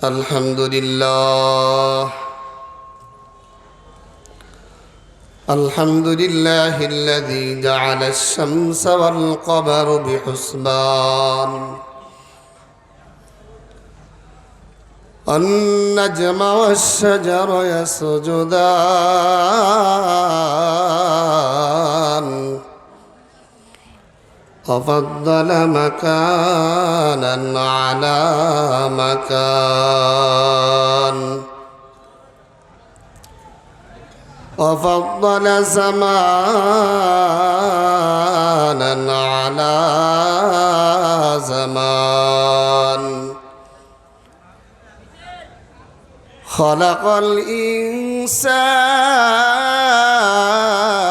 الحمد لله الحمد لله الذي جعل الشمس والقمر بحسبان النجم والشجر يسجدان وفضل مكانا على مكان وفضل زمانا على زمان خلق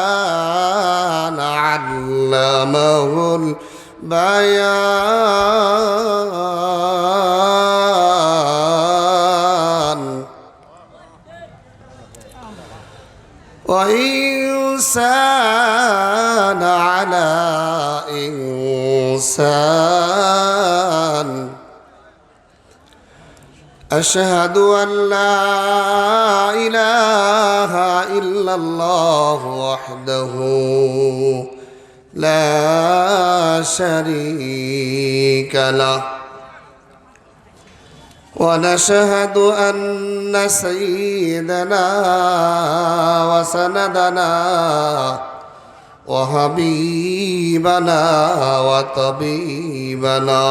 الإنسان علمه البيان وإنسان على إنسان أشهد أن لا إله إلا الله وحده لا شريك له ونشهد أن سيدنا وسندنا وحبيبنا وطبيبنا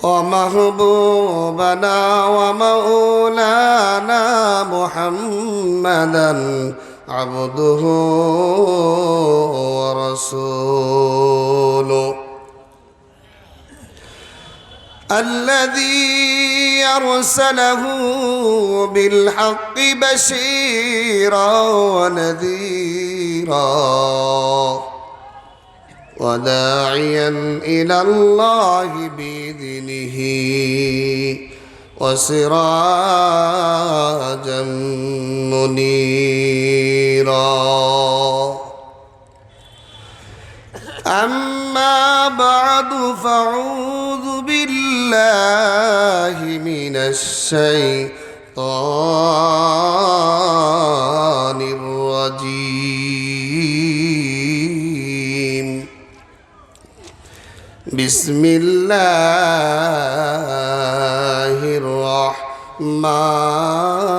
ومحبوبنا ومولانا محمدا عبده ورسوله الذي أرسله بالحق بشيرا ونذيرا وداعيا إلى الله بإذنه وسراجا منيرا أما بعد فأعوذ بالله من الشيطان الرجيم بسم الله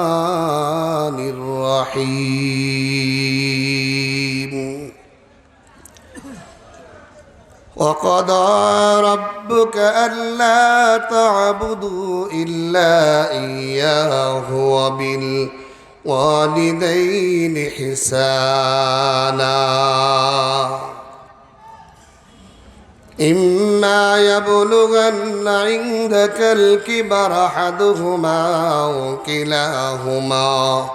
الرحمن الرحيم وقضى ربك ألا تعبدوا إلا إياه وبالوالدين إحسانا إما يبلغن عندك الكبر أحدهما أو كلاهما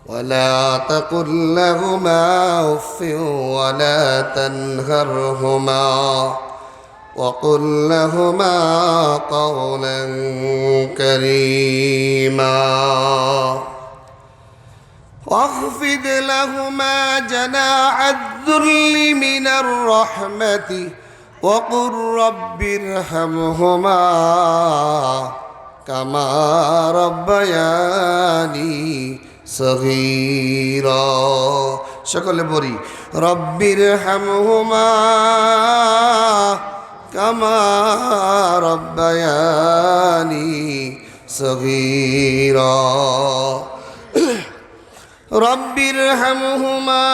ولا تقل لهما أف ولا تنهرهما وقل لهما قولا كريما واخفض لهما جناح الذل من الرحمة وقل رب ارحمهما كما ربياني صغيرا সকলে বলি رب ارحمهما كما ربياني صغيرا رب ارحمهما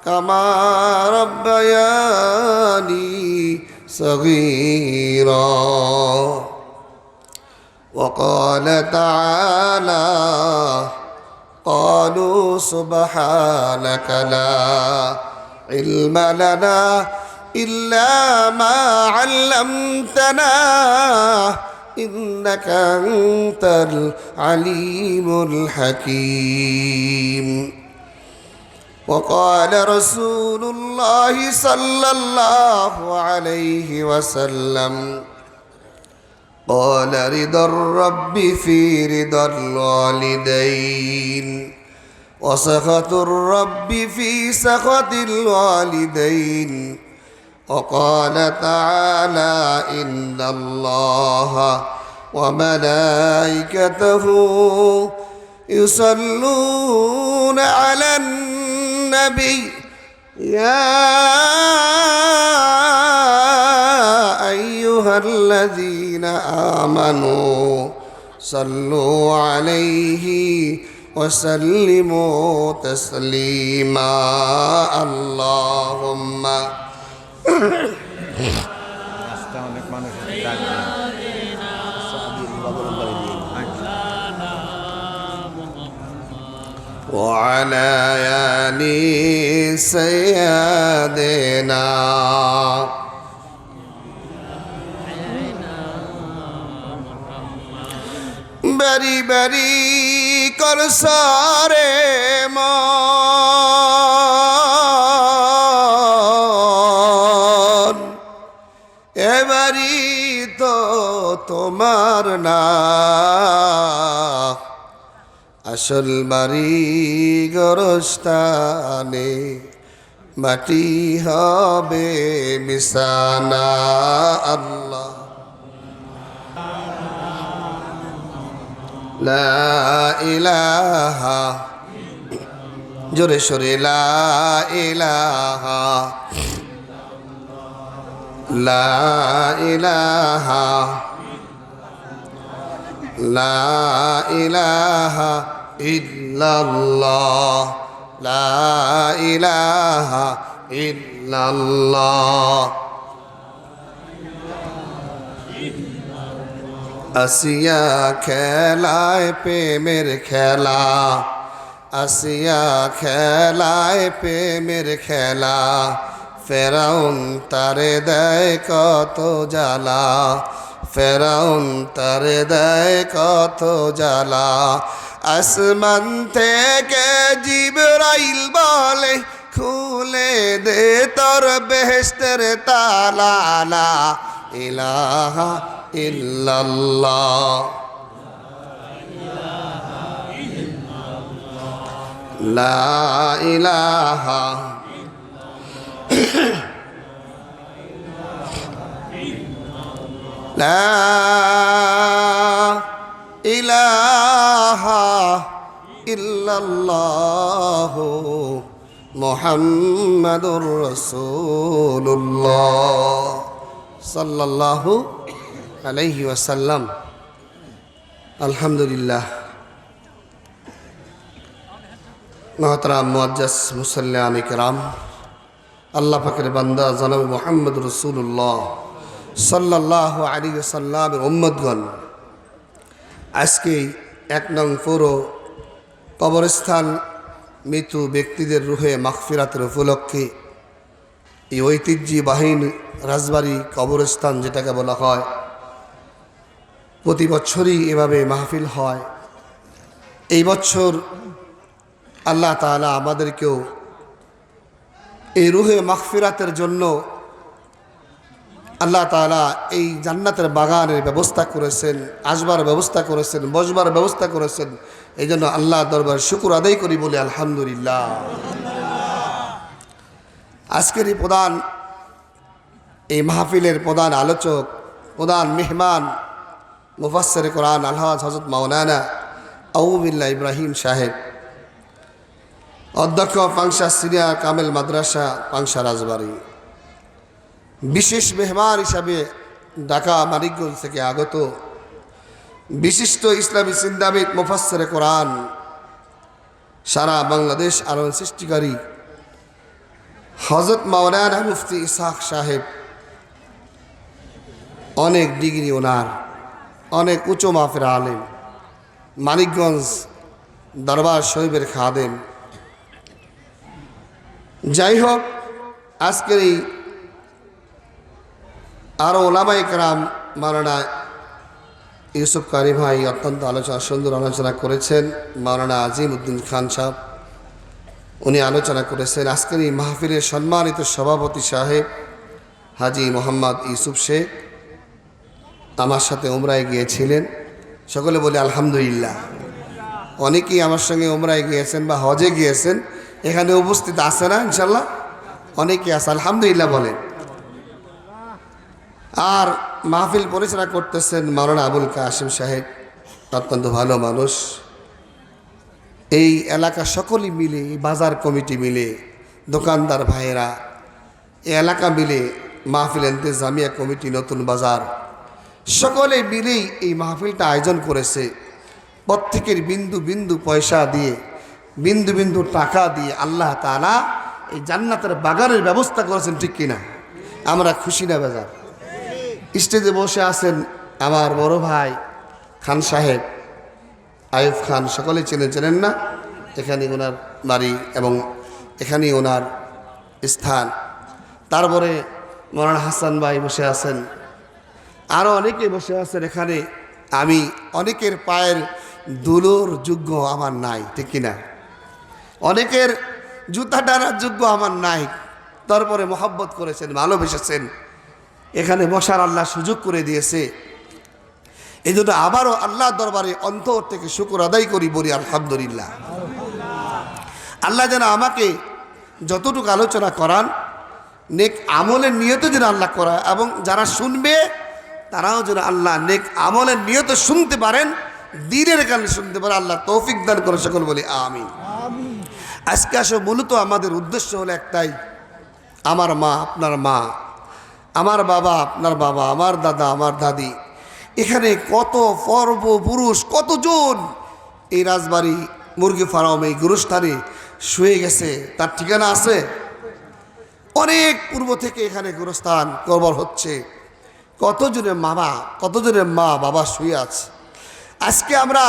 كما ربياني صغيرا وقال تعالى قالوا سبحانك لا علم لنا إلا ما علمتنا إنك أنت العليم الحكيم وقال رسول الله صلى الله عليه وسلم قال رضا الرب في رضا الوالدين وسخط الرب في سخط الوالدين وقال تعالى إن الله وملائكته يصلون على النبي يا أيها الذين آمنوا صلوا عليه وسلموا تسليما اللهم وعلى آل سيدنا बरी बरी कर सारे मान एबारी तो तुम्हार ना असल बारी गरस्ताने माटी हबे बिसाना अल्लाह ला इलाहा जोरे शोरे ला इलाहा ला इलाहा ला इलाहा इल्लल्लाह ला इलाहा इल्लल्लाह আসিয়া খেলায় প্রেমের খেলা আসিয়া খেলায় প্রেমের খেলা ফেরাউন তারে দেয় কত জ্বালা ফেরাউন তারে দেয় কত জ্বালা আসমান থেকে জিবরাইল বলে খুলে দে তোর বেহেশতের তালা লা ইলাহা ইল্লাল্লাহ লা ইলাহা লা ইলাহা ইল্লাল্লাহ মুহাম্মাদুর রাসূলুল্লাহ সাল্লাল্লাহু আলাইহি ওয়াসাল্লাম। আলহামদুলিল্লাহ। মোহতারাম মুআজ্জাজ মুসাল্লিয়ান ইকরাম, আল্লাহ পাকের বান্দা জনাব মুহাম্মদ রাসূলুল্লাহ সাল্লাল্লাহু আলাইহি ওয়াসাল্লামের উম্মতগণ, আজকে ১ নং পৌর কবরস্থান মৃত ব্যক্তিদের রুহে মাগফিরাতের উপলক্ষে এই ঐতিহ্যবাহীন রাজবাড়ি কবরস্থান যেটাকে বলা হয়, প্রতি বছরই এভাবে মাহফিল হয়। এই বছর আল্লাহ তাআলা আমাদেরকেও এই রুহে মাগফিরাতের জন্য আল্লাহ তাআলা এই জান্নাতের বাগানের ব্যবস্থা করেছেন, আসবার ব্যবস্থা করেছেন, বসবার ব্যবস্থা করেছেন। এই জন্য আল্লাহ দরবার শুকর আদায় করি বলে আলহামদুলিল্লাহ। আজকের এই মাহফিলের প্রধান আলোচক, প্রধান মেহমান, মুফাসসির কোরআন আলহাজ হযরত মাওলানা আউবিল্লাহ ইব্রাহিম সাহেব, অধ্যক্ষ পাংশা সিনিয়র কামেল মাদ্রাসা পাংশা রাজবাড়ী। বিশেষ মেহমান হিসাবে ঢাকা মানিকগঞ্জ থেকে আগত বিশিষ্ট ইসলামী চিন্তাবিদ, মুফাসসির কোরআন, সারা বাংলাদেশ আলোড়ন সৃষ্টিকারী হযরত মাওলানা মুফতি ইসহাক সাহেব, অনেক ডিগ্রি ওনার, অনেক উচ্চ মাফের আলেম, মানিকগঞ্জ দরবার শরীফের খাদেম। যাই হোক, আজকের এই আরও ওলামায়ে কেরাম মাওলানা ইউসুফ কারি ভাই অত্যন্ত সুন্দর আলোচনা করেছেন। মাওলানা আজিম উদ্দিন খান সাহেব উনি আলোচনা করেছেন। আজকের এই মাহফিলের সম্মানিত সভাপতি সাহেব হাজি মোহাম্মদ ইউসুফ শেখ আমার সাথে উমরায় গিয়েছিলেন। সকলে বলে আলহামদুলিল্লাহ। অনেকেই আমার সঙ্গে উমরায় গিয়েছেন বা হজে গিয়েছেন, এখানে উপস্থিত আছে না? ইনশাল্লাহ অনেকে আছে, আলহামদুলিল্লাহ বলেন। আর মাহফিল পরিচালনা করতেছেন মাওলানা আবুল কাসিম সাহেব, অত্যন্ত ভালো মানুষ। এই এলাকা সকলেই মিলে, বাজার কমিটি মিলে, দোকানদার ভাইয়েরা, এই এলাকা মিলে মাহফিল ইন্তেজামিয়া কমিটি নতুন বাজার সকলে মিলেই এই মাহফিলটা আয়োজন করেছে। প্রত্যেকের বিন্দু বিন্দু পয়সা দিয়ে, বিন্দু বিন্দু টাকা দিয়ে আল্লাহ তাআলা এই জান্নাতের বাগানের ব্যবস্থা করেছেন, ঠিক কিনা? আমরা খুশি না বেজার? স্টেজে বসে আছেন আমার বড় ভাই খান সাহেব, আয়ুব খান, সকলে চেনেন না? এখানে ওনার বাড়ি এবং এখানেই ওনার স্থান। তারপরে মৌলানা হাসান ভাই বসে আছেন, আরও অনেকে বসে আছেন এখানে। আমি অনেকের পায়ের ধুলোর যোগ্য আমার নাই, ঠিক কিনা? অনেকের জুতা টানার যোগ্য আমার নাই, তারপরে মহব্বত করেছেন, ভালোবেসেছেন, এখানে বসার আল্লাহ সুযোগ করে দিয়েছে। এই জন্য আবারও আল্লাহ দরবারে অন্তর থেকে শুকর আদায় করি, বলি আলহামদুলিল্লাহ। আল্লাহ যেন আমাকে যতটুকু আলোচনা করান নেক আমলের নিয়তে যেন আল্লাহ করা, এবং যারা শুনবে তারাও যেন আল্লাহ নেক আমলের নিয়তে শুনতে পারেন, দ্বীনের কারণে শুনতে পারে। আল্লাহ তৌফিক দান করে সকল বলি আমিন। আজকে আসলে মূলত আমাদের উদ্দেশ্য হলো একটাই, আমার মা আপনার মা, আমার বাবা আপনার বাবা, আমার দাদা আমার দাদি, এখানে কত পূর্বপুরুষ কতজন এই রাজবাড়ি মুরগি ফার্ম এই গুরুস্থানে শুয়ে গেছে, তার ঠিকানা আছে। অনেক পূর্ব থেকে এখানে গুরুস্থান কবর হচ্ছে, কতজনের মা বাবা শুয়ে আছে। আজকে আমরা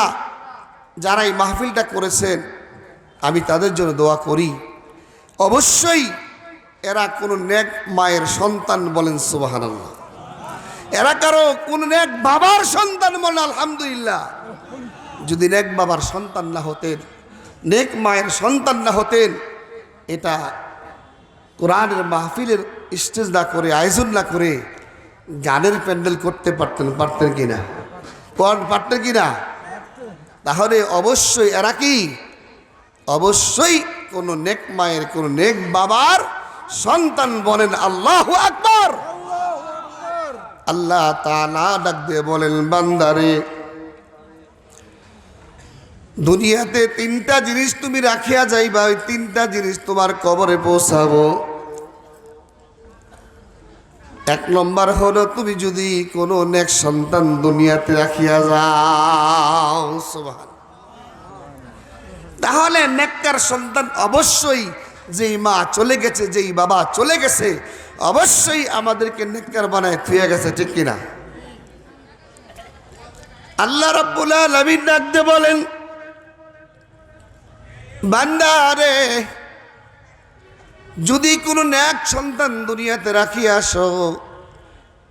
যারা এই মাহফিলটা করেছেন, আমি তাদের জন্য দোয়া করি, অবশ্যই এরা কোনো নেক মায়ের সন্তান, বলেন সুবহানাল্লাহ। এরা কারো কোন নেক বাবার সন্তান, বলেন আলহামদুলিল্লাহ। যদি নেক বাবার সন্তান না হতেন, নেক মায়ের সন্তান না হতেন, এটা কোরআনের মাহফিলের স্টেজ না করে, আয়োজন না করে গানের প্যান্ডেল করতে পারতেন কিনা? পারতেন কিনা? তাহলে অবশ্যই এরা কি অবশ্যই কোনো নেক মায়ের, কোনো নেক বাবার সন্তান, বলেন আল্লাহু আকবার। আল্লাহ তাআলা ডাক দিয়ে বলেন, বান্দারে দুনিয়াতে তিনটা জিনিস তুমি রাখিয়া যাইবা, ওই তিনটা জিনিস তোমার কবরে পৌঁছাবো। এক নম্বর হলো, তুমি যদি কোনো নেক সন্তান দুনিয়াতে রাখিয়া যাও, সুবহান, তাহলে নেককার সন্তান অবশ্যই, যেই মা চলে গেছে, যেই বাবা চলে গেছে, অবশ্যই আমাদেরকে নেককার বানায় থুয়ে গেছে, ঠিক কিনা? আল্লাহ রাব্বুল আলামিন ডাকতে বলেন, বান্দারে যদি কোনো নেক সন্তান দুনিয়াতে রাখিয়া আসো,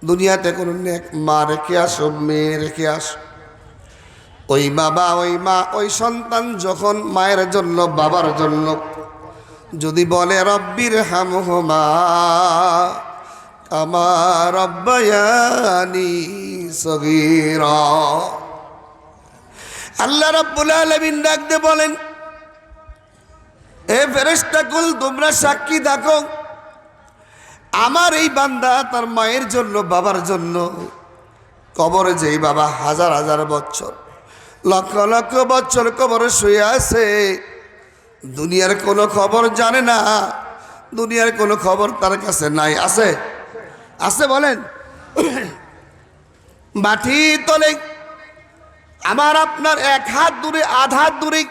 দুনিয়াতে কোনো নেক মা রেখে আসো, মেয়ে রেখে আসো, ওই বাবা, ওই মা, ওই সন্তান যখন মায়ের জন্য, বাবার জন্য যদি বলে রব্বির হামহুমা কামা রাব্বায়ানি সগীরা, আল্লাহ রাব্বুল আলামিন ডাকতে বলেন, এ ফেরেশতাকুল তোমরা সাক্ষী থাকো, আমার এই বান্দা তার মায়ের জন্য, বাবার জন্য কবরে, যেই বাবা হাজার হাজার বছর, লক্ষ লক্ষ বছর কবরে শুয়ে আছে, দুনিয়ার কোনো খবর জানে না, দুনিয়ার কোনো খবর তার কাছে নাই। আছে? আছে বলেন? মাটি তলে আমার আপনার এক হাত দূরে, আধা হাত দূরে,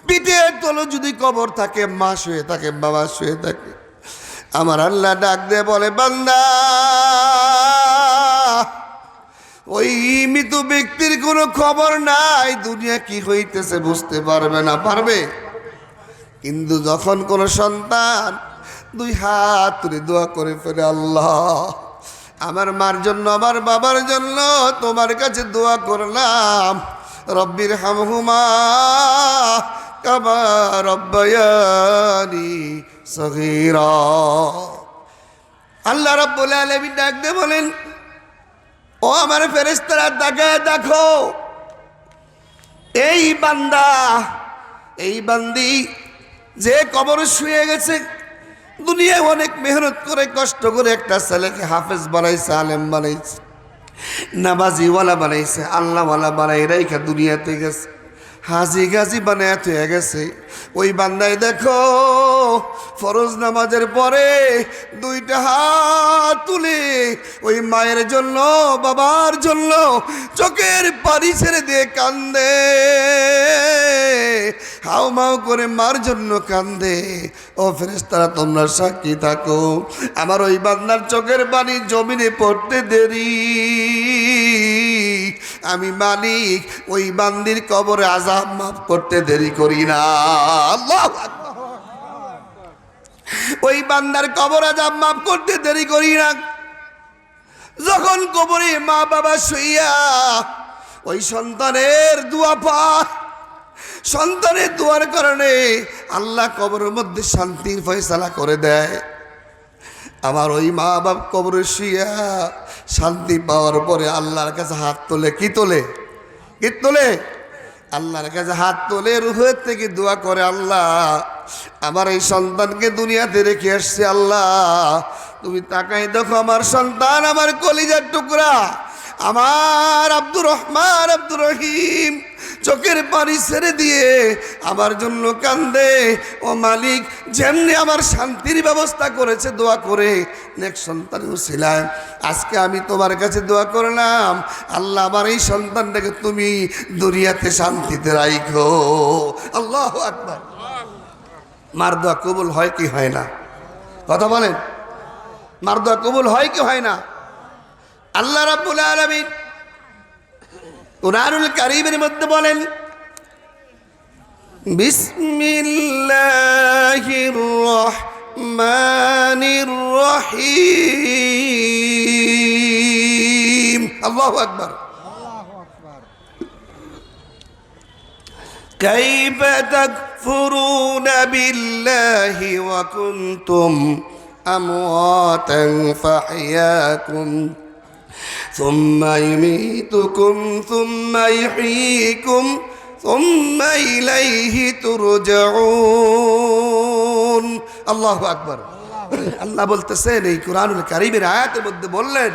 পিঠের তলে যদি কবর থাকে, মা শুয়ে থাকে, বাবা শুয়ে থাকে, আমার আল্লাহ ডাক দিয়ে বলে, বান্দা ওই মৃত ব্যক্তির কোনো খবর নাই, দুনিয়া কি হইতেছে বুঝতে পারবে না, পারবে? কিন্তু যখন কোনো সন্তান দুই হাত তুলে দোয়া করে ফেলে, আল্লাহ আমার মার জন্য, আমার বাবার জন্য তোমার কাছে দোয়া করলাম, রব্বির হামহুমা কামা রাব্বায়ানি সগীরা, আল্লাহ রাব্বুল আলামিন ডাক দিয়ে বলেন, ও আমার ফেরেশতারা তাকায় দেখো, এই বান্দা, এই বান্দি যে কবরে শুয়ে গেছে, দুনিয়ায় অনেক মেহনত করে কষ্ট করে একটা ছেলেকে হাফেজ বানাইছে, আলেম বানাইছে, নামাজিওয়ালা বানাইছে, আল্লাহওয়ালা বানাই রাইখা দুনিয়াতে গেছে, হাজি গাজি বানায় হয়ে গেছে। ওই বান্দায় দেখো ফরজ নামাজের পরে দুইটা হাত তুলে ওই মায়ের জন্য, বাবার জন্য চোখের পানি ছেড়ে দিয়ে কান্দে, হাও মাও করে মার জন্য কান্দে। ও ফেরেশতারা তোমরা সাক্ষী থাকো, আমার ওই বান্দার চোখের পানি জমিনে পড়তে দেরি, আমি মালিক ওই বান্দির কবরে আযাব মাফ করতে দেরি করি না। আল্লাহু আকবার। ওই বান্দার কবর আযাব মাফ করতে দেরি করি না। যখন কবরে মা বাবা শুইয়া ওই সন্তানের দোয়া পায়, সন্তানের দোয়ার কারণে আল্লাহ কবরের মধ্যে শান্তির ফয়সালা করে দেয়। আমার ওই মা বাপ কবরে শুইয়া শান্তি পাওয়ার পরে আল্লাহর কাছে হাত তোলে, কি তোলে? কি তোলে? আল্লাহর কাছে হাত তোলে, রুহের থেকে দোয়া করে, আল্লাহ আমার এই সন্তানকে দুনিয়াতে রেখে আসছে, আল্লাহ তুমি তাকাই দেখো আমার সন্তান, আমার কলিজার টুকরা, আমার আব্দুর রহমান, আব্দুর রহিম চোখের পানি ছেড়ে দিয়ে আমার জন্য কান্দে। ও মালিক, যেমনি আমার শান্তির ব্যবস্থা করেছে দোয়া করে নেক্সট সন্তান ছিলাম, আজকে আমি তোমার কাছে দোয়া করলাম, আল্লাহ আমার এই সন্তানটাকে তুমি দুনিয়াতে শান্তিতে রাখো। আল্লাহু আকবার। মার দোয়া কবুল হয় কি হয় না? কথা বলেন, মার দোয়া কবুল হয় কি হয় না? আল্লাহ রাব্বুল আলামিন কুরআনুল কারীমের মধ্যে বলেন, বিসমিল্লাহির রহমানির রহিম। আল্লাহু আকবার। কাইফা তাকফুরুনা বিল্লাহি ওয়া কুনতুম আমওয়াতান ফাহইয়াকুম ثم يميتكم ثم يحييكم ثم إليه ترجعون। আল্লাহু আকবার। আল্লাহ বলতেছেন এই কুরআনুল কারীমের আয়াতের মধ্যে বললেন,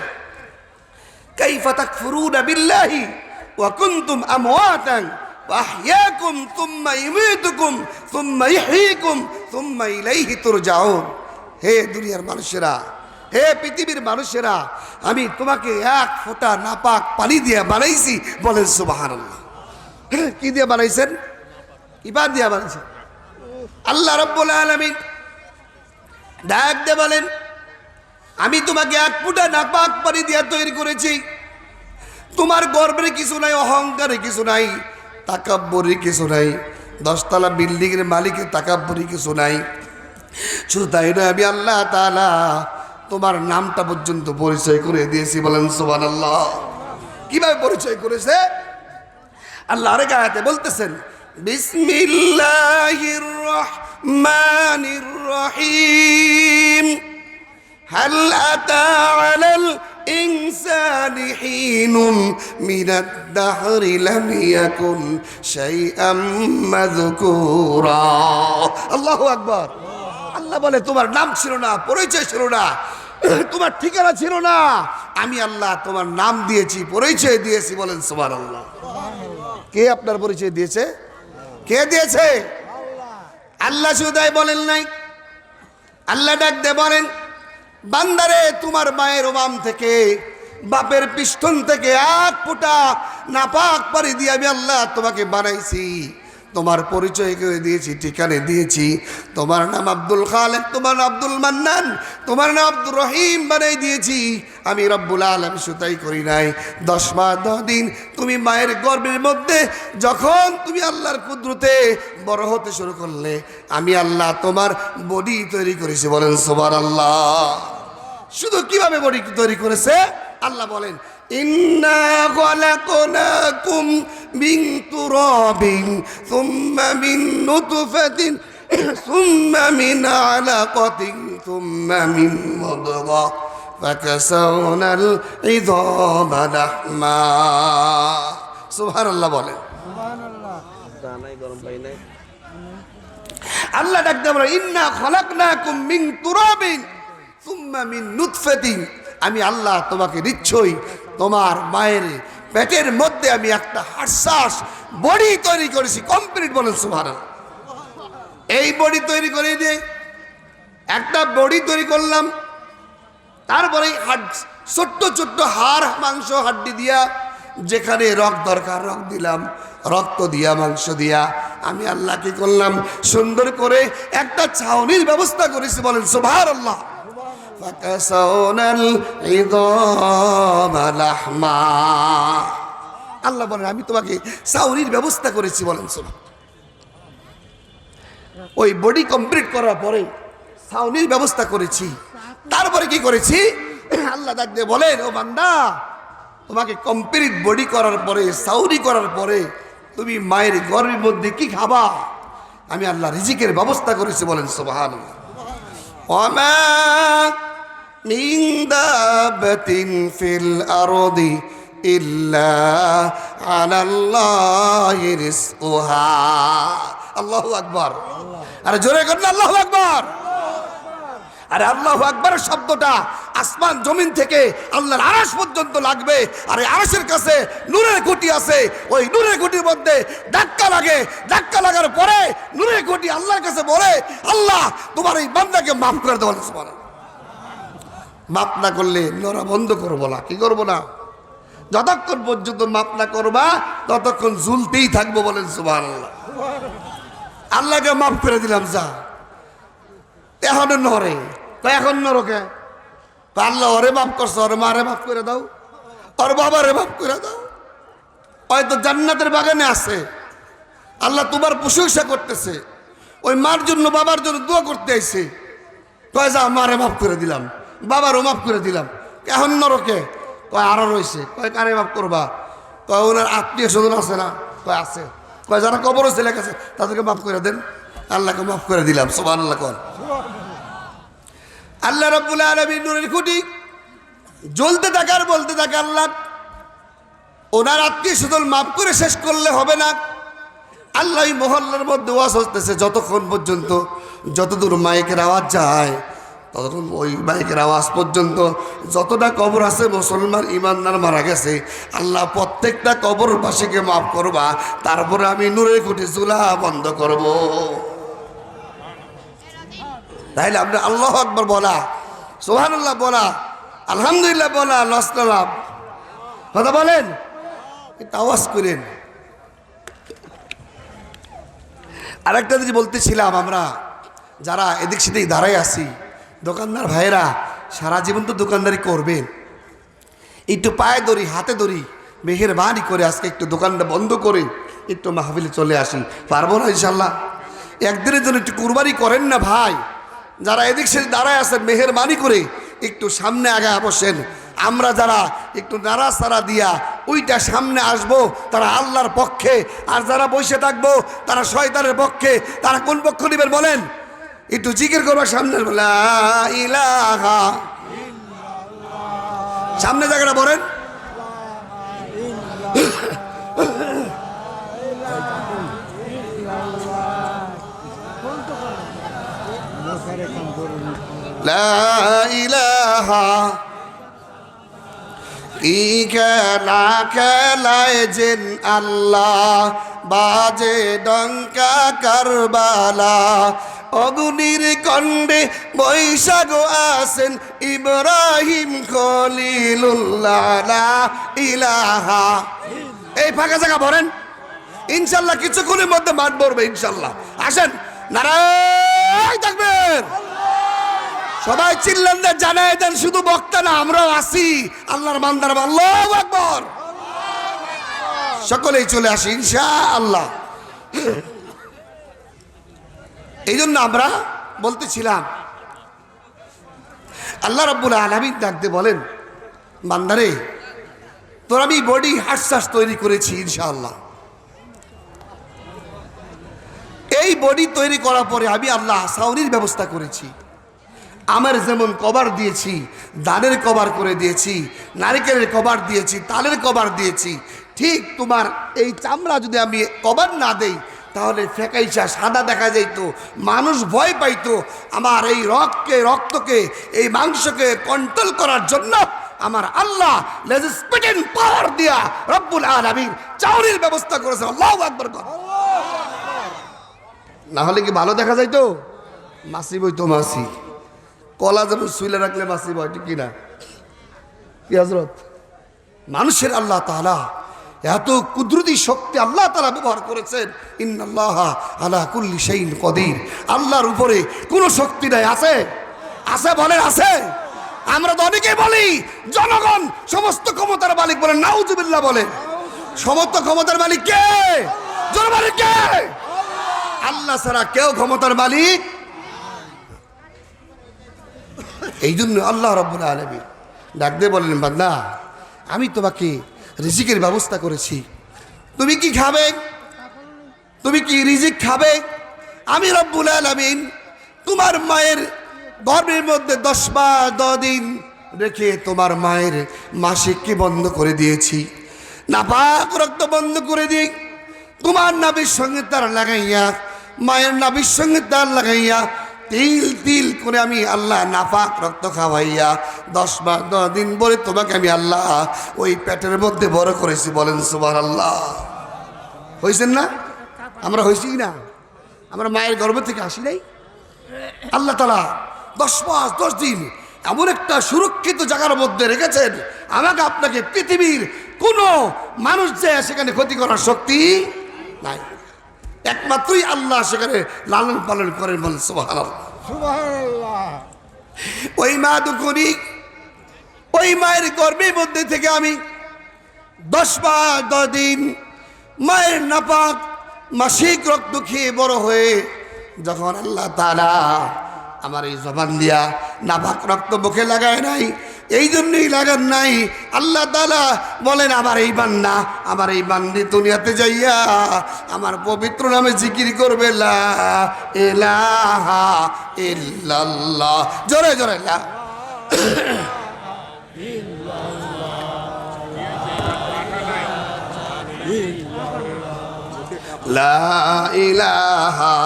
কাইফা তাকফুরুনা বিল্লাহি ওয়া কুনতুম আমওয়াতান ওয়া আহইয়াকুম সুম্মা ইউমীতুকুম সুম্মা ইহয়ীকুম সুম্মা ইলাইহি তুরজাউন। হে দুনিয়ার মানুষেরা, হে পৃথিবীর মানুষেরা, আমি তোমাকে এক ফোঁটা নাপাক পানি দিয়ে বানাইছি, বলেন সুবহানাল্লাহ। কি দিয়ে বানাইছেন? ইবাদ দিয়ে বানাইছেন। আল্লাহ রাব্বুল আলামিন ডাক দিয়ে বলেন, আমি তোমাকে এক ফোঁটা নাপাক পানি দিয়ে তৈরি করেছি। তোমার গর্বের কিছু নাই, অহংকারের কিছু নাই, তাকাব্বুরি কিছু নাই, 10 তলা বিল্ডিং এর মালিকের তাকাব্বুরি কিছু নাই। শুধু তাই নয়, আমি আল্লাহ তাআলা তোমার নামটা পর্যন্ত পরিচয় করে দিয়েছি, বলেন সুবহানাল্লাহ। কিভাবে পরিচয় করেছে? আল্লাহ আরেক আয়াতে বলতেছেন, বিসমিল্লাহির রহমানির রহিম হাল আতা আলাল ইনসানি হিনুন মিনাদ দাহরি লাম ইয়াকুন শাইআম মাযকুরা। আল্লাহু আকবার। আল্লাহ বলে তোমার নাম ছিল না, পরিচয় ছিল না, তোমার ঠিকানা ছিল না, আমি আল্লাহ তোমার নাম দিয়েছি, পরিচয় দিয়েছি, বলেন সুবহানাল্লাহ। কে আপনার পরিচয় দিয়েছে? কে দিয়েছে? আল্লাহ শুধু তাই বলেন নাই, আল্লাহ ডাক দিয়ে বলেন, বান্দারে তোমার মায়ের ওবাম থেকে, বাপের পিষ্টন থেকে এক ফোঁটা নাপাক পানি দিয়ে আমি আল্লাহ তোমাকে বানাইছি, তোমার পরিচয় করে দিয়েছি, ঠিকানা দিয়েছি। তোমার নাম আব্দুল খালেক, তোমার নাম আব্দুল মান্নান, তোমার নাম আব্দুর রহিম বানাই দিয়েছি আমি রব্বুল আলামিন। শুধুই করি নাই, 10 মাস 10 দিন তুমি মায়ের গর্ভের মধ্যে যখন তুমি আল্লাহর কুদরতে বড় হতে শুরু করলে, আমি আল্লাহ তোমার বডি তৈরি করেছি, বলেন সুবহানাল্লাহ। শুধু কিভাবে বডি তৈরি করেছে আল্লাহ বলেন, ইন্না খলাকনাকুম মিন তুরাবিন সুম্মা মিন নুতফাতিন সুম্মা মিন আলাকাতিন সুম্মা মিন মুদগা ফাকাসাওনাল ইযামা লাহমা। সুবহানাল্লাহ বলেন। সুবহানাল্লাহ। দানাই গরম পাই নাই। আল্লাহ ডাকতে বলে ইন্না খলাকনাকুম মিন তুরাবিন সুম্মা মিন নুতফাতিন, আমি আল্লাহ তোমাকে নিশ্চয়ই তোমার মায়ের পেটের মধ্যে আমি একটা হাসাস বডি তৈরি করেছি, কমপ্লিট বলেন সুবহানাল্লাহ। এই বডি তৈরি করে দিয়ে একটা বডি তৈরি করলাম, তারপরে ছোট্ট ছোট্ট হাড় মাংস হাড্ডি দিয়া যেখানে রক্ত দরকার রক্ত দিলাম, রক্ত দিয়া মাংস দিয়া আমি আল্লাহ কি করলাম, সুন্দর করে একটা ছাউনির ব্যবস্থা করেছি, বলেন সুবহানাল্লাহ। ফাকাসাউনাল ইযামা লাহমা, আল্লাহ বলেন আমি তোমাকে ছাউনির ব্যবস্থা করেছি, বলেন সুবহানাল্লাহ। ওই বডি কমপ্লিট করার পরে ছাউনির ব্যবস্থা করেছি, তারপরে কি করেছি, আল্লাহ ডাক দিয়ে বলেন ও বান্দা, তোমাকে কমপ্লিট বডি করার পরে ছাউনি করার পরে তুমি মায়ের গর্ভের মধ্যে কি খাবা, আমি আল্লাহ রিজিকের ব্যবস্থা করেছি, বলেন সুবহানাল্লাহ। ওয়ামা মিন দাবাতিন ফিল আরদি ইল্লা আলাল্লাহি রিজকুহা। আল্লাহু আকবার, আরে জোরে করেন আল্লাহু আকবার। আরে আল্লাহু আকবার শব্দটা আসমান জমিন থেকে আল্লাহর আরশ পর্যন্ত লাগবে, আর এই আরশের কাছে নূরের খুঁটি আছে, ওই নূরের খুঁটির মধ্যে ধাক্কা লাগে, ধাক্কা লাগার পরে নূরের খুঁটি আল্লাহর কাছে বলে আল্লাহ তোমার এই বান্দাকে মাফ করে দেওয়া। মাফ না করলে নড়া বন্ধ করবো না, কি করবো না, যতক্ষণ পর্যন্ত মাফ না করবা ততক্ষণ ঝুলতেই থাকবো, বলেন সুবহানাল্লাহ। আল্লাহকে মাফ করে দিলাম, যা এখন নরে, এখন নরকে আল্লাহ ওরে মাফ করছো, ওর মারে মাফ করে দাও, ওর বাবারে মাফ করে দাও, হয়তো জান্নাতের বাগানে আছে, আল্লাহ তোমার প্রশংসা করতেছে, ওই মার জন্য বাবার জন্য দোয়া করতে আইছে, কয় যা মারে মাফ করে দিলাম, বাবারও মাফ করে দিলাম, এখন নরকে কয় আরো রয়েছে, কয় কারে মাফ করবা, কয় ওনার আত্মীয় স্বজন আছে না, কয় আছে, কয় যারা কবরও ছেলে গেছে তাদেরকে মাফ করে দেন, আল্লাহকে মাফ করে দিলাম, সুবহানাল্লাহ। কোন আল্লাহ রাব্বুল আলামিন নূরের খুঁটি জ্বলতে থাকে আর বলতে থাকে আল্লাহ ওনার আত্মীয় স্বজন মাফ করে শেষ করলে হবে না। আল্লাহ এই মহল্লার মধ্যে ওয়াজ হচ্ছে যতক্ষণ পর্যন্ত, যতদূর মাইকের আওয়াজ যায় ততক্ষণ ওই মাইকের আওয়াজ পর্যন্ত যতটা কবর আছে মুসলমান ইমানদার মারা গেছে, আল্লাহ প্রত্যেকটা কবরবাসীকে মাফ করবা, তারপরে আমি নূরের খুঁটি জ্বলা বন্ধ করব। তাইলে আমরা আল্লাহু আকবার বলা, সুবহানাল্লাহ বলা, আলহামদুলিল্লাহ বলা, লসলাম কথা বলেন, এটা আওয়াজ করেন। আরেকটা জিনিস বলতেছিলাম, আমরা যারা এদিক সেদিক দাঁড়াই আছি, দোকানদার ভাইয়েরা সারা জীবন তো দোকানদারি করবেন, একটু পায়ে ধরি হাতে ধরি মেহেরবানি করে আজকে একটু দোকানটা বন্ধ করে একটু মাহফিলে চলে আসি, পারবো না ইনশাল্লাহ? একদিনের জন্য একটু কুরবানি করেন না ভাই, যারা এদিক সেদিক দাঁড়ায় আছেন মেহেরবানি করে একটু সামনে আগে বসেন। আমরা যারা একটু নাড়াচাড়া দিয়া ওইটা সামনে আসবো তারা আল্লাহর পক্ষে, আর যারা বসে থাকবো তারা শয়তানের পক্ষে। তারা কোন পক্ষ নেবেন বলেন? একটু জিকির করবো সামনে, লা ইলাহা সামনে জায়গাটা বলেন। লা ইলাহা কি খেলা খেলায় যেন আল্লাহ, বাজে ডঙ্কা কারবালা, অগ্নির কণ্ডে বৈশাখ আসেন ইব্রাহিম খলিলুল্লাহ, লা ইলাহা। এই ফাঁকা জায়গা ভরেন, ইনশাল্লাহ কিছুক্ষণের মধ্যে মাঠ ভরবে ইনশাল্লাহ। আসেন, নারায় থাকবেন, সবাই চিল্লান দেন, জানাই দেন, শুধু বক্তা না আমরাও আসি, আল্লাহর বান্দার, আল্লাহু আকবার, সকলেই চলে আসি ইনশাআল্লাহ। এই জন্য আমরা বলতেছিলাম, আল্লাহ রাব্বুল আলামিন ডাকতে বলেন, বান্দারে তোর আমি বডি হার্টসাস তৈরি করেছি ইনশাআল্লাহ। এই বডি তৈরি করার পরে আমি আল্লাহ ছাউনির ব্যবস্থা করেছি। আমার যেমন কভার দিয়েছি, ধানের কভার করে দিয়েছি, নারিকেলের কভার দিয়েছি, তালের কভার দিয়েছি, ঠিক তোমার এই চামড়া যদি আমি কভার না দেই তাহলে ফেকাইছা সাদা দেখা যাইতো, মানুষ ভয় পাইতো। আমার এই রক্তকে এই মাংসকে কন্ট্রোল করার জন্য আমার আল্লাহ লেজিসলেটিভ পাওয়ার দিয়া রব্বুল আলামিন চাউরির ব্যবস্থা করেছে। আল্লাহু আকবার। না হলে কি ভালো দেখা যাইতো? মাসি বইতো, মাসি কলা যেমন শুইলে রাখলে মাসি বই, ঠিক কিনা? কি হযরত? মানুষের আল্লাহ তাআলা এত কুদরতি শক্তি আল্লাহ তাআলা ব্যবহার করেছেন। ইন্নাল্লাহা আলা কুল্লি শাইইন কদির। আল্লাহর উপরে কোনো শক্তি নাই? আছে? আছে বলেন, আছে? আমরা তো অনেকেই বলি জনগণ সমস্ত ক্ষমতার মালিক, বলেন নাউজুবিল্লাহ। বলেন সমস্ত ক্ষমতার মালিক কে? জোরে বলেন কে? আল্লাহ ছাড়া কেউ ক্ষমতার মালিক। এই জন্য আল্লাহ রাব্বুল আলামিন ডাক দিয়ে বলেন, বান্দা আমি তোমাকে রিজিকের ব্যবস্থা করেছি, তুমি কি খাবে? তুমি কি রিজিক খাবে? আমি রব্বুল আলামিন তোমার মায়ের গর্ভের মধ্যে 10 মাস 10 দিন রেখে তোমার মায়ের মাসিককে বন্ধ করে দিয়েছি, নাপাক রক্ত বন্ধ করে দিই। তোমার নাভির সঙ্গে তার লাগাইয়া, মায়ের নাভির সঙ্গে তার লাগাইয়া তিল তিল করে আমি আল্লাহ নাপাক রক্ত খাওয়াইয়া 10 মাস 10 দিন বলে তোমাকে আমি আল্লাহ ওই পেটের মধ্যে বড় করেছি। বলেন সুবহানাল্লাহ। হয়েছেন না? আমরা হয়েছি না? আমরা মায়ের গর্ভ থেকে আসি নাই? আল্লাহ তাআলা 10 মাস 10 দিন এমন একটা সুরক্ষিত জায়গার মধ্যে রেখেছেন, আমাকে আপনাকে পৃথিবীর কোনো মানুষ যে সেখানে ক্ষতি করার শক্তি নাই। একমাত্রই আল্লাহ সেখানে লালন পালন করেন। বলেন সুবহানাল্লাহ। ওই মা দুঃখী, ওই মায়ের গর্ভের মধ্যে থেকে আমি 10 মাস 10 দিন মায়ের নাপাক মাসিক রক্ত খেয়ে বড় হয়ে যখন আল্লাহ তাআলা আমার এই জবান দিয়া নাপাক রক্ত মুখে লাগায় নাই, এই জন্যই লাগান নাই। আল্লাহ তাআলা বলেন আমার এই বান্দা, আমার এই বান্দি দুনিয়াতে যাইয়া আমার পবিত্র নামে জিকির করবে, লা ইলাহা ইল্লাল্লাহ। জোরে জোরে লা ইলাহা।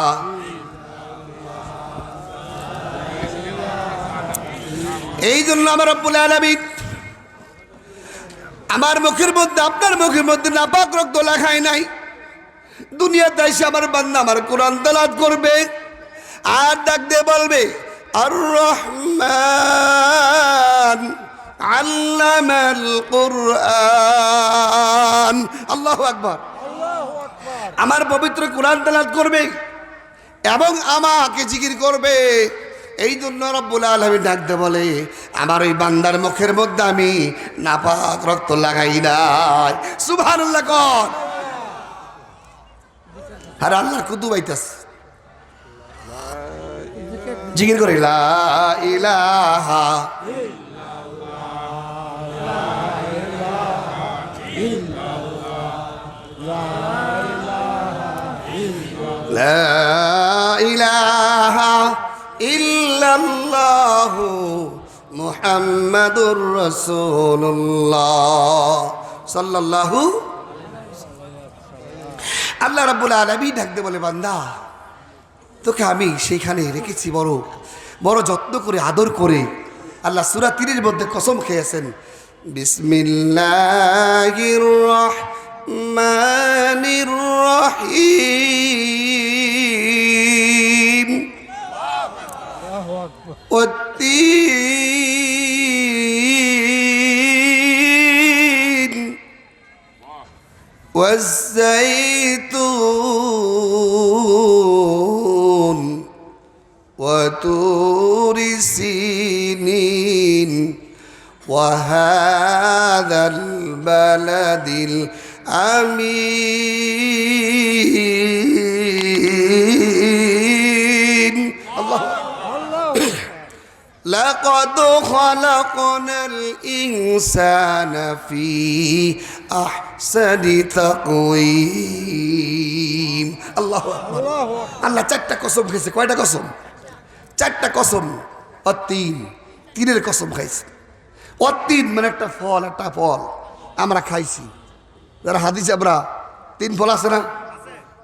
এই জন্য আমার রব্বুল আলামিন আমার মুখের মধ্যে আপনার মুখের মধ্যে নাপাক রক্ত লাগায় নাই। দুনিয়াতে এসে আমার বান্দা আমার কোরআন তেলাওয়াত করবে আর ডাক দিয়ে বলবে আর রহমান আল্লামাল কুরআন। আল্লাহু আকবার। আমার পবিত্র কোরআন তেলাওয়াত করবে এবং আমাকে জিকির করবে। এই জন্য রব্বুল আলামিন ডাকতে বলে আমার ওই বান্দার মুখের মধ্যে আমি নাপাক রক্ত লাগাই নাই। সুবহানাল্লাহ কর। আর আল্লাহর কুতুব আইতাছে, জিকির করে লা ইলাহা লা ইলাহা ইল্লাল্লাহু মুহাম্মাদুর রাসূলুল্লাহ সাল্লাল্লাহু। আল্লাহ রাব্বুল আলামিন ডাকতে বলে বান্দা তোকে আমি সেইখানে রেখেছি বড় বড় যত্ন করে আদর করে। আল্লাহ সূরা 3 মধ্যে কসম খেয়েছেন, বিসমিল্লাহির রহমানির রহিম والتين والزيتون وطور سينين وهذا البلد الأمين. الله لقد خلقنا الإنسان في أحسن تقويم. الله أكبر. আল্লাহ 4টা কসম খেয়েছে। কয়টা কসম? 4টা কসম। তিনের কসম খাইছে। তিন মানে একটা ফল আমরা খাইছি। যারা হাদিস আমরা 3 ফল আছে না,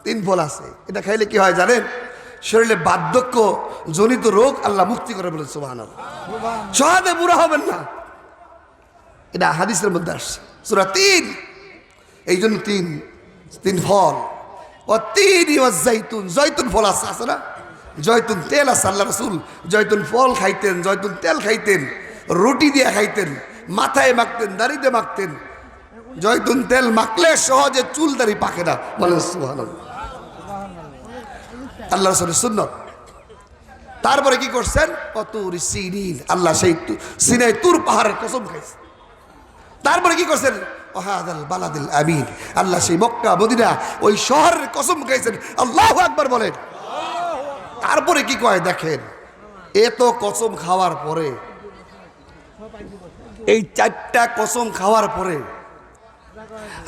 তিন ফল আছে, এটা খাইলে কি হয় জানেন? শরীরে বার্ধক্য জনিত রোগ আল্লাহ মুক্তি করে বলে সুবহানাল্লাহ। সহাদে বুড়া হবেন না, এটা হাদিসের মধ্যে আসছে সূরা ৩। এই জন্য তিন ফল। ও তিন জৈতুন, জৈতুন ফল আছে না, জৈতুন তেল আছে। আল্লাহ রাসূল জৈতুন ফল খাইতেন, জৈতুন তেল খাইতেন, রুটি দিয়ে খাইতেন, মাথায় মাখতেন, দাড়িতে মাখতেন। জৈতুন তেল মাখলে সহজে চুল দাড়ি পাকে না, বলেন সুবহানাল্লাহ। আল্লাহ রাসূলের সুন্নাত। তারপরে কি করছেন? অতুর সিনিন, আল্লাহ সেই সিনাই তুর পাহাড়ের কসম খাইছে। তারপরে কি করছেন? ওয়াহাদাল বালাদিল আমিন, আল্লাহ সেই মক্কা মদিনা ওই শহরের কসম খাইছেন। আল্লাহু আকবার বলেন। তারপরে কি কয় দেখেন, এত কসম খাওয়ার পরে, এই 4টা কসম খাওয়ার পরে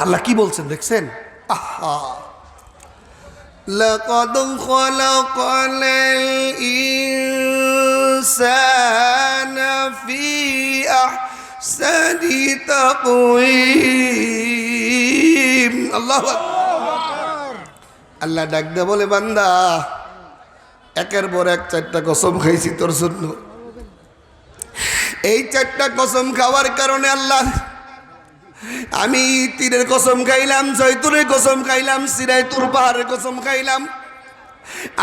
আল্লাহ কি বলছেন দেখছেন? আহা, লাকাদ খালাকাল ইনসানা ফি আহসানি তাকওয়িম। আল্লাহু আকবার। আল্লাহ ডাক দে বলে, বান্দা একের পর এক 4টা কসম খাইছি তোর জন্য। এই 4টা কসম খাওয়ার কারণে আল্লাহ, আমি তীরের কসম খাইলাম, জৈতুনের কসম খাইলাম, সিনাই তুর পাহাড়ের কসম খাইলাম,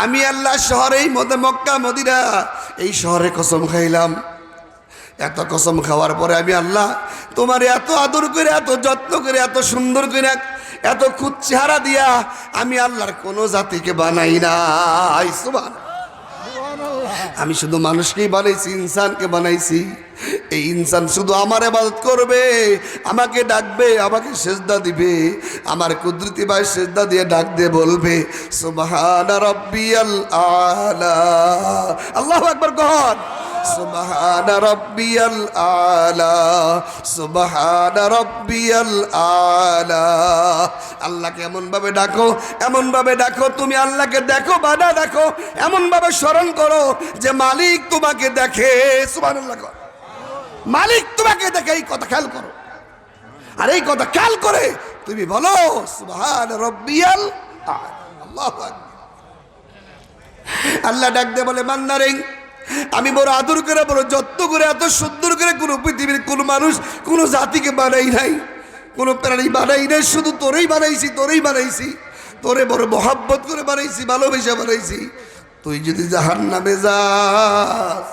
আমি আল্লাহ শহরেই মধ্যে মক্কা মদিনা এই শহরে কসম খাইলাম। এত কসম খাওয়ার পরে আমি আল্লাহ তোমার এত আদর করে, এত যত্ন করে, এত সুন্দর করে, এত খুদ চেহারা দিয়া আমি আল্লাহর কোন জাতিকে বানাই নাই। সুবহানাল্লাহ। আমি শুধু মানুষকেই বানাইছি, ইনসানকে বানাইছি। এই ইনসান শুধু আমার ইবাদত করবে, আমাকে ডাকবে, আমাকে সেজদা দিবে, আমার কুদরতি ভাই সেজদা দিয়ে ডাক দিয়ে বলবে সুবহানা রাব্বিয়াল আলা। আল্লাহু আকবার কর। সুবহানা রাব্বিয়াল আলা, সুবহানা রাব্বিয়াল আলা। আল্লাহকে এমন ভাবে ডাকো, এমন ভাবে ডাকো, তুমি আল্লাহকে দেখো বা না দেখো, এমন ভাবে স্মরণ করো যে মালিক তোমাকে দেখে। সুবহানাল্লাহ। মালিক তোমাকে দেখে, এই কথা খেয়াল করো। আর এই কথা খেয়াল করে তুমি বলো সুবহান রাব্বিয়াল আলা। আল্লাহু আকবার। আল্লাহ ডাক দে বলে, বান্দারে আমি বড় আদর করে, বড় যত্ন করে, এত সুন্দর করে কোনো পৃথিবীর কোনো মানুষ কোনো জাতিকে বানাই নাই, কোনো প্রাণী বানাই নাই, শুধু তোরেই বানাইছি, তোরেই বানাইছি, তোরে বড় মহাব্বত করে বানাইছি, ভালোবেসে বানাইছি। তুই যদি জাহান্নামে যাস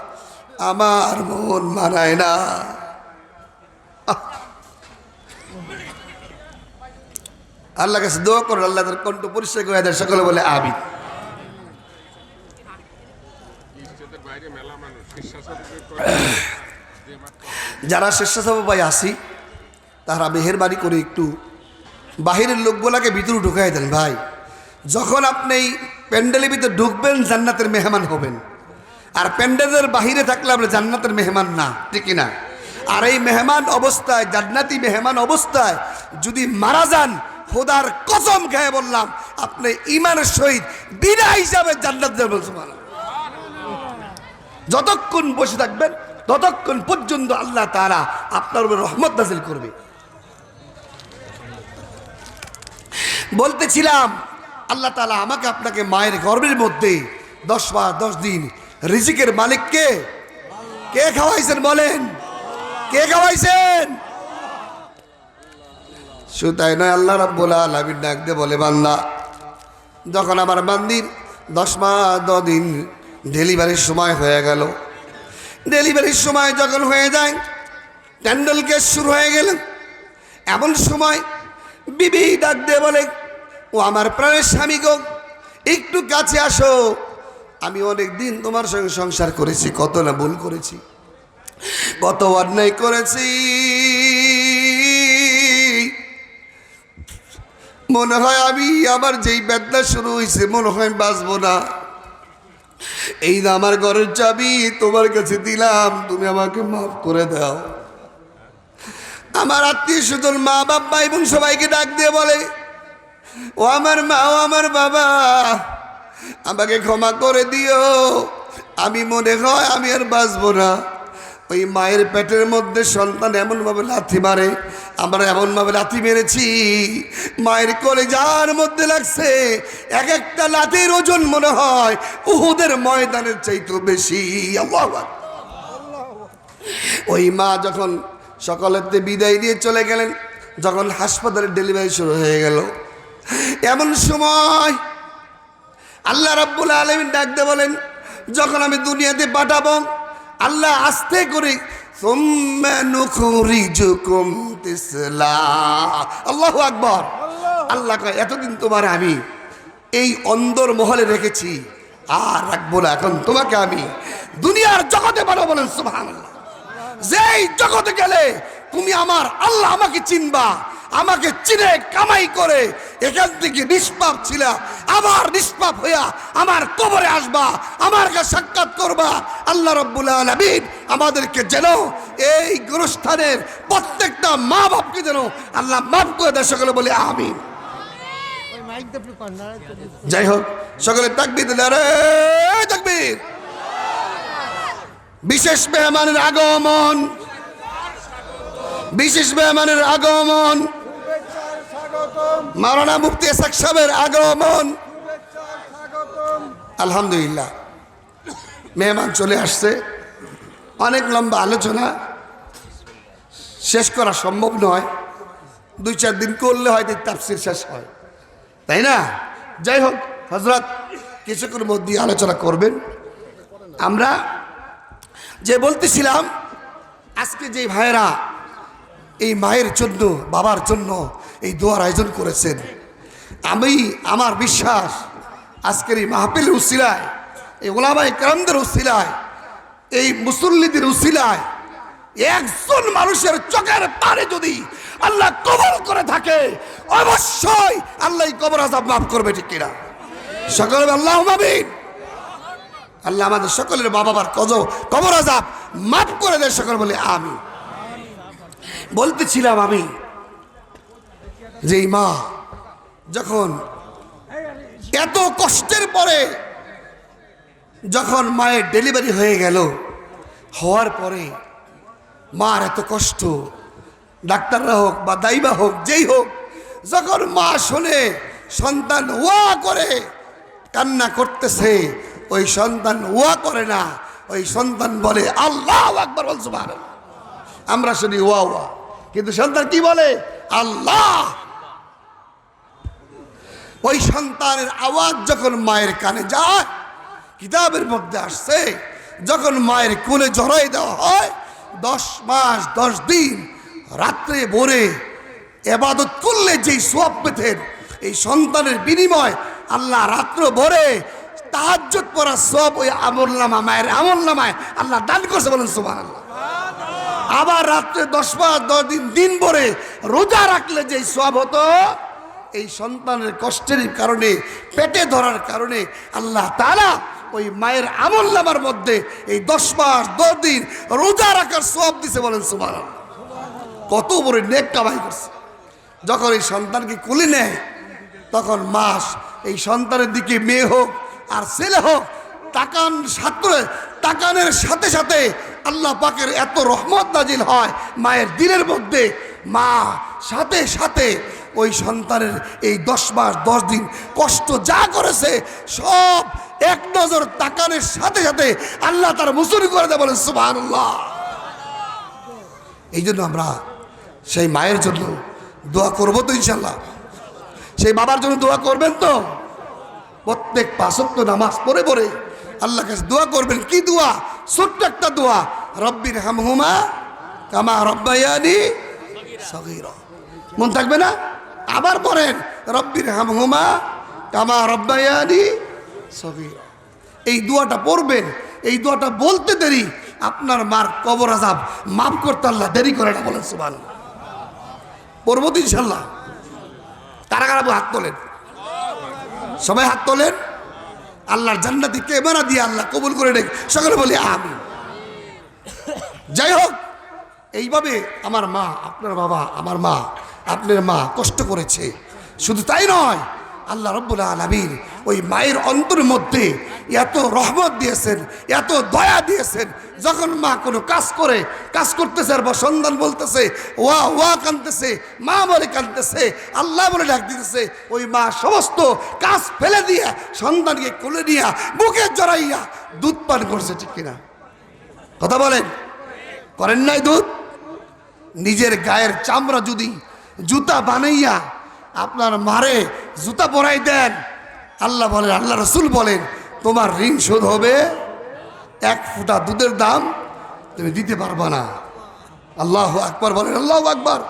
আমার মন মানায় না। আল্লাহ কাছে দোয়া করো, আল্লাহ তার কণ্ঠ পরিষ্কার করে দেয়। সকলে বলে আমিন। যারা স্বেচ্ছাসেবক ভাই আসি তারা মেহেরবানি করে একটু বাহিরের লোকগুলাকে ভিতরে ঢুকাই দেন। ভাই যখন আপনি এই প্যান্ডেলের ভিতরে ঢুকবেন জান্নাতের মেহমান হবেন, আর প্যান্ডেলের বাহিরে থাকলে আপনি জান্নাতের মেহমান না, ঠিক না? আর এই মেহমান অবস্থায়, জান্নাতি মেহমান অবস্থায় যদি মারা যান, খোদার কসম খেয়ে বললাম আপনি ঈমানের সহিত বিনা হিসাবে জান্নাত যাবেন। সুবহানাল্লাহ। যতক্ষণ বসে থাকবেন ততক্ষণ পর্যন্ত আল্লাহ তাআলা আপনার উপর রহমত নাযিল করবে। বলতেছিলাম আল্লাহ তাআলা আমাকে আপনাকে মায়ের গর্ভের মধ্যে 10 মাস 10 দিন রিজিকের মালিক কে? কে খাওয়াইছেন বলেন? কে খাওয়াইছেন? শুধু তাই নয়, আল্লাহ রাব্বুল আলামিন ডাক দিয়ে বলে, বান্দা যখন আমার বান্দির 10 মাস 10 দিন ডেলিভারির সময় হয়ে গেল, ডেলিভারির সময় যখন হয়ে যায়, ট্যান্ডেল কেস শুরু হয়ে গেল, এমন সময় বিবি ডাক দিয়ে বলে, ও আমার প্রাণের স্বামী গো, একটু কাছে আসো। আমি অনেক দিন তোমার সঙ্গে সংসার করেছি, কত না ভুল করেছি, কত অন্যায় করেছি, মনে হয় আমি আমার যেই বেদনা শুরু হয়েছে মনে হয় বাঁচবো না। এই না আমার ঘরের চাবি তোমার কাছে দিলাম, তুমি আমাকে মাফ করে দাও। আমার আত্মীয় স্বজন, মা বাবা এবং সবাইকে ডাক দিয়ে বলে, ও আমার মা, ও আমার বাবা, আমাকে ক্ষমা করে দিও, আমি মনে হয় আমি আর বাঁচবো না। ওই মায়ের পেটের মধ্যে সন্তান এমনভাবে লাথি মারে, আমরা এমনভাবে লাথি মেরেছি, মায়ের কলেজার মধ্যে লাগছে। এক একটা লাথির ওজন মনে হয় উহুদের ময়দানের চাইতেও বেশি। আল্লাহু আকবার। ওই মা যখন সকালেতে বিদায় দিয়ে চলে গেলেন, যখন হাসপাতালে ডেলিভারি শুরু হয়ে গেল, এমন সময় আল্লাহ রাব্বুল আলামিন ডাকতে বলেন, যখন আমি দুনিয়াতে পাঠাবো, আল্লাহ আস্তে করে সুম্মা নুখরিজুকুম তিসলা। আল্লাহু আকবার। আল্লাহ কয়, এতদিন তোমার আমি এই অন্দর মহলে রেখেছি, আর রাখবো না, এখন তোমাকে আমি দুনিয়ার জগতে পাঠাবো। বলেন সুবহানাল্লাহ। যেই জগতে গেলে তুমি আমার আল্লাহ আমাকে চিনবা, আমাকে চিনে কামাই করে এখান থেকে নিষ্পাপ ছিলা, আবার নিষ্পাপ হইয়া আমার কবরে আসবা, আমার কাছে সাক্ষাৎ করবা। আল্লাহ রাব্বুল আলামিন আমাদেরকে যেন এই গুরুস্থানের প্রত্যেকটা মা বাপকে যেন আল্লাহ মাফ করে দেয়। সকলে বলে আমিন। যাই হোক, সকলে তাকবীর দিলে, আরে তাকবীর। বিশেষ মেহমানের আগমন, বিশেষ মেহমানের আগমন, মাওলানা মুফতি ইসহাক সাহেবের আগমন। আলহামদুলিল্লাহ, মেহমান চলে আসছে। অনেক লম্বা আলোচনা, শেষ করা সম্ভব নয়। 2-4 দিন করলে হয়তো তাফসীর শেষ হয়, তাই না? যাই হোক, হযরত কিছুক্ষণ মধ্যে আলোচনা করবেন। আমরা যে বলতেছিলাম, আজকে যে ভাইয়েরা এই মায়ের জন্য, বাবার জন্য এই দোয়ার আয়োজন করেছেন, আমার বিশ্বাস আজকের এই মাহফিলের উসিলায়, এই ওলামায়ে কেরামদের উসিলায়, এই মুসল্লিদের উসিলায় একজন মানুষের চোখের পানি যদি আল্লাহ কবুল করে থাকে, অবশ্যই আল্লাহ কবর আযাব মাফ করবে, ঠিক কিনা? সকলে আল্লাহুম্মা আমিন। আল্লাহ আমাদের সকলের মা বাবার কবর আযাব মাফ করে দেয়। সকলে বলে আমিন। বলতেছিলাম আমি যে মা যখন এত কষ্টের পরে যখন মায়ের ডেলিভারি হয়ে গেল, হওয়ার পরে মার এত কষ্ট, ডাক্তাররা হোক বা দাইবা হোক, যেই হোক, যখন মা শোনে সন্তান ওয়া করে কান্না করতেছে, ওই সন্তান ওয়া করে না, ওই সন্তান বলে আল্লাহু আকবার, বল সুবহানাল্লাহ। আমরা শুনি ওয়া ওয়া, কিন্তু সন্তান কি বলে? আল্লাহ। ওই সন্তানের আওয়াজ যখন মায়ের কানে যায়, কিতাবের মধ্যে আসছে, যখন মায়ের কোলে জড়াই দেওয়া হয়, 10 মাস 10 দিন রাত্রে ভোরে ইবাদত করলে যেই সওয়াব পেতেন, এই সন্তানের বিনিময় আল্লাহ রাত্র ভোরে তাহাজ্জুদ পড়া সওয়াব ওই আমলনামা, মায়ের আমলনামায় আল্লাহ দান করছে। বলেন সুবহানাল্লাহ। আবার রাত্রে 10 মাস 10 দিন দিন ভরে রোজা রাখলে যেই সওয়াব হতো, এই সন্তানের কষ্টের কারণে, পেটে ধরার কারণে আল্লাহ তাআলা ওই মায়ের আমলনামার মধ্যে এই 10 মাস 10 দিন রোজা রাখার সওয়াব দিছে। বলেন সুবহানাল্লাহ। কত বড় নেক কামাই করছে। যখন এই সন্তানকে কোলে নেয়, তখন মা এই সন্তানের দিকে, মেয়ে হোক আর ছেলে হোক, তাকানের সাথে সাথে আল্লাহ পাকের এত রহমত নাজিল হয় মায়ের দিলের মধ্যে। মা সাথে সাথে ওই সন্তানের এই 10 মাস 10 দিন কষ্ট যা করেছে সব এক নজর তাকানের সাথে সাথে আল্লাহ তার মুসুরি করে দেয়। বলেন সুবহানাল্লাহ। এই জন্য আমরা সেই মায়ের জন্য দোয়া করবো তো ইনশাল্লাহ। সেই বাবার জন্য দোয়া করবেন তো? প্রত্যেক 5 ওয়াক্ত নামাজ পড়ে পড়ে আল্লাহর কাছে দোয়া করবেন। কি দোয়া? ছোট্ট একটা দোয়া, রব্বির হামহুমা কামা রব্বায়ানি সগীরা। মন থাকবে না? আবার পড়েন, রব্বির হামহুমা কামা রব্বায়ানি সগীরা। এই দোয়াটা পড়বেন। এই দোয়াটা বলতে দেরি আপনার মার কবর আযাব মাফ করতে আল্লাহ দেরি করে না। বলেন সুবহানাল্লাহ। পড়বো তো ইনশাল্লাহ। কারা কারা হাত তোলেন? সবাই হাত তোলেন। আল্লাহর জান্নাতি ক্যামেরা দিয়ে আল্লাহ কবুল করে নেই। সকলে বলি আমিন। যাই হোক, এইভাবে আমার মা, আপনার বাবা, আমার মা, আপনার মা কষ্ট করেছে। শুধু তাই নয়, আল্লাহ রাব্বুল আলামিন ওই মায়ের অন্তরের মধ্যে এত রহমত দিয়েছেন, এত দয়া দিয়েছেন। যখন মা কোনো কাজ করতেছে আর বা সন্তান বলতেছে ওয়া ওয়া কাঁদতেছে, মা বলে কাঁদতেছে, আল্লাহ বলে ডাক দিতেছে, ওই মা সমস্ত কাজ ফেলে দিয়া সন্তানকে কোলে নিয়া বুকে জড়াইয়া দুধ পান করছে, ঠিক কিনা? কথা বলেন, করেন নাই দুধ? নিজের গায়ের চামড়া যদি জুতা বানাইয়া আপনার মারে জুতা পরাই দেন, আল্লাহ বলেন, আল্লাহ রসুল বলেন, তোমার ঋণ শোধ হবে 1 ফোঁটা দুধের দাম তুমি দিতে পারবা না। আল্লাহু আকবার বলেন, আল্লাহু আকবার।